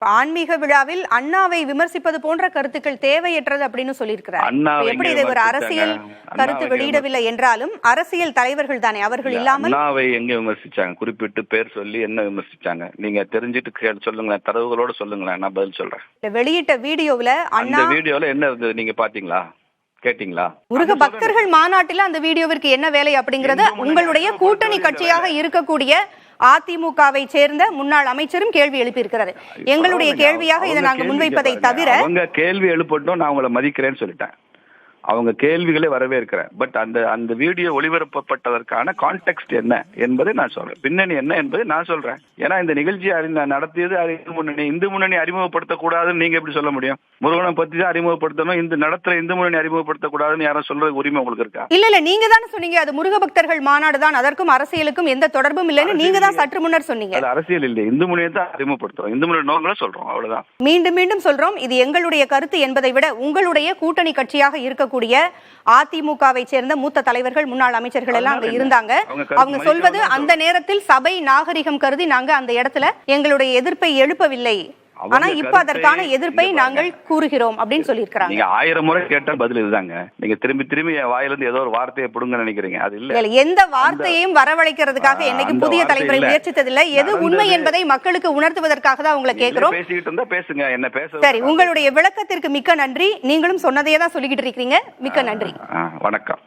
ஆன்மீக விழாவில் அண்ணாவை விமர்சிப்பது போன்ற கருத்துக்கள் தேவையற்றது அப்படின்னு சொல்லியிருக்கிறார். எப்படி இதை ஒரு அரசியல் கருத்து வெளியிடவில்லை என்றாலும் அரசியல் தலைவர்கள் தானே, அவர்கள் இல்லாமல் அண்ணாவை எங்க விமர்சிச்சாங்க? குறிப்பிட்டு பேர் சொல்லி என்ன விமர்சிச்சாங்க? நீங்க தெரிஞ்சிட்டு சொல்லுங்களேன், தரவுகளோட சொல்லுங்களேன், நான் பதில் சொல்றேன். வெளியிட்ட வீடியோவில் அந்த வீடியோல என்ன இருந்தது நீங்க பாத்தீங்களா, கேட்டீங்களா? முருக பக்தர்கள் மாநாட்டில் அந்த வீடியோவிற்கு என்ன வேலை அப்படிங்கறத உங்களுடைய கூட்டணி கட்சியாக இருக்கக்கூடிய அதிமுகவை சேர்ந்த முன்னாள் அமைச்சரும் கேள்வி எழுப்பியிருக்கிறாரு. எங்களுடைய கேள்வியாக இதை நாங்கள் முன்வைப்பதை தவிர அவங்க கேள்வி எழுப்பட்டும், நான் உங்களை மதிக்கிறேன்னு சொல்லிட்டேன். அவங்க கேள்விகளே வரவேற்கிறேன். பட் அந்த வீடியோ ஒளிபரப்பப்பட்டதற்கான கான்டெக்ட் என்ன என்பதை நான் சொல்றேன், பின்னணி என்ன என்பதை நான் சொல்றேன். ஏன்னா இந்த நிகழ்ச்சியை நடத்தியது இந்து முன்னணி அறிமுகப்படுத்தக்கூடாதுன்னு நீங்க எப்படி சொல்ல முடியும்? முருகனை பத்தி தான் அறிமுகப்படுத்தணும், இந்த நடத்துற இந்து முன்னணி அறிமுகப்படுத்தக்கூடாதுன்னு யாரும் சொல்றது உரிமை உங்களுக்கு இருக்கா? இல்ல நீங்க தானே சொன்னீங்க அது முருக பக்தர்கள் மாநாடு தான், அதற்கும் அரசியலுக்கும் எந்த தொடர்பும் இல்லைன்னு நீங்க தான் சற்று முன்னர் சொன்னீங்க. அது அரசியல் இல்லை, இந்து முன்னணியை தான் அறிமுகப்படுத்துறோம், இந்து முன்னணி நோக்கங்களை சொல்றோம், அவ்வளவுதான். மீண்டும் மீண்டும் சொல்றோம், இது எங்களுடைய கருத்து என்பதை விட உங்களுடைய கூட்டணி கட்சியாக இருக்கக்கூடிய அதிமுகவை சேர்ந்த மூத்த தலைவர்கள் முன்னாள் அமைச்சர்கள் எல்லாம் அங்க இருந்தாங்க. அவங்க சொல்வது அந்த நேரத்தில் சபை நாகரிகம் கருதி நாங்க அந்த இடத்துல எங்களுடைய எதிர்ப்பை எழுப்பவில்லை, ஆனா இப்ப அதற்கான எதிர்ப்பை நாங்கள் கூறுகிறோம் அப்படின்னு சொல்லியிருக்காங்க. நீங்க 1000 முறை கேட்ட பதில் இதுதாங்க. நீங்க திரும்பி திரும்பி வாயிலிருந்து ஏதோ ஒரு வார்த்தையை புடுங்க நினைக்கிறீங்க, அது இல்ல. எந்த வார்த்தையையும் வரவழைக்கிறதுக்காக என்னைக்கு புதிய தலைமுறை முயற்சித்ததில்லை. எது உண்மை என்பதை மக்களுக்கு உணர்த்துவதற்காக தான் உங்களை கேட்கிறோம். பேசிக்கிட்டு இருந்தா பேசுங்க, என்ன பேச. சரி, உங்களுடைய விளக்கத்திற்கு மிக்க நன்றி. நீங்களும் சொன்னதையே தான் சொல்லிக்கிட்டு இருக்கீங்க. மிக்க நன்றி. வணக்கம்.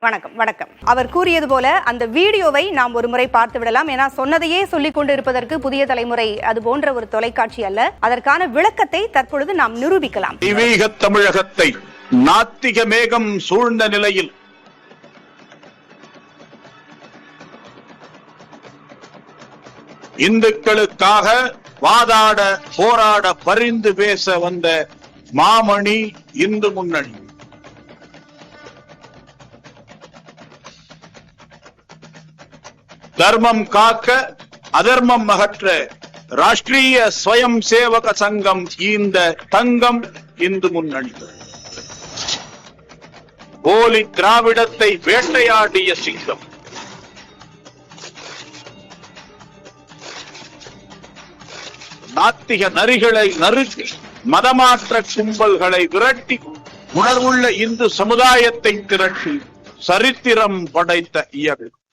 வணக்கம். வணக்கம். அவர் கூறியது போல அந்த வீடியோவை நாம் ஒரு முறை பார்த்து விடலாம். ஏன்னா சொன்னதையே சொல்லிக் கொண்டு இருப்பதற்கு புதிய தலைமுறை அது போன்ற ஒரு தொலைக்காட்சி அல்ல. அதற்கான விளக்கத்தை தற்பொழுது நாம் நிரூபிக்கலாம். தெய்வீக தமிழகத்தை நாத்திக மேகம் சூழ்ந்த நிலையில் இந்துக்களுக்காக வாதாட போராட பரிந்து பேச வந்த மாமணி இந்து முன்னணி தர்மம் காக்க அதர்மம் அகற்ற ராஷ்டிரிய ஸ்வயம் சேவக சங்கம் இந்த தங்கம் இந்து முன்னணி போலி திராவிடத்தை வேட்டையாடிய சிங்கம் நாத்திக நரிகளை நறுக்கி மதமாற்ற கும்பல்களை விரட்டி உணர்வுள்ள இந்து சமுதாயத்தை திரட்டி சரித்திரம் படைத்த இயக்கம்.